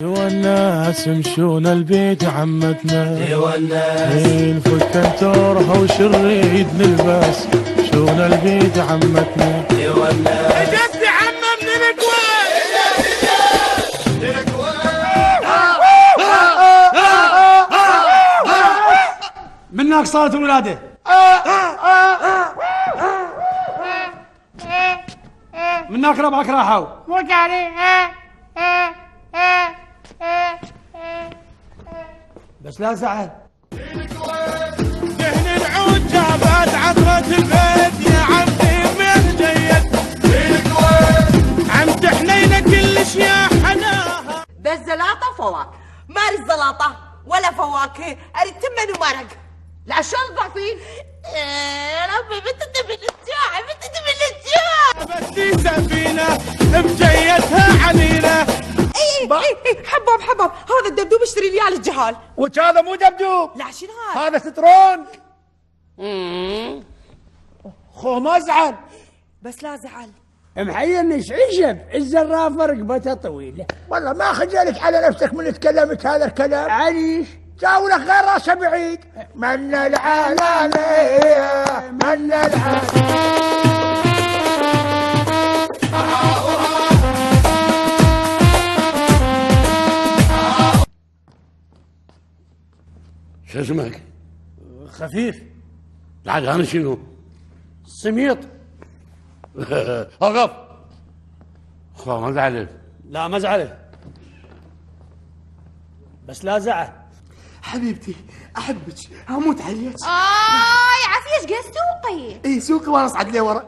والناس مشون البيت عمتنا والناس نفك انتورها وشريد نلبس شون البيت عمتنا والناس جدي عمه من منك صارت الولادة. منك ربعك راحوا. بس لا زعل. دهن العود جابت عطرة البيت يا عمي من جيد عم تحنينا كلش يا حناها. بس زلاطة فواك ما اريد زلاطة ولا فواكه، اريد تمن ومرق. لا شلون تضعفين؟ يا ربي بنت تبي الجاع، بنت تبي الجاع. بدي سفينة بجيتها عنينة. اي حباب هذا الدبدوب اشتري لي الجهال. وش هذا مو دبدوب، لا شنو هذا؟ هذا سترون. خو ما زعل. بس لا زعل. محيرني عجب الزرافه رقبتها طويله. والله ما خجلك على نفسك من تكلمت هذا الكلام. عريش جاولك غير راسه بعيد. من العالمية من العالمية. شو اسمك؟ خفيف. العاد انا شنو؟ سميط. اوقف. خلاص ما زعلت. لا ما زعلت، بس لا زعل. حبيبتي احبك اموت عليك. عافية ايش قاعد تسوقي؟ اي سوقي وانا اصعد لي ورا.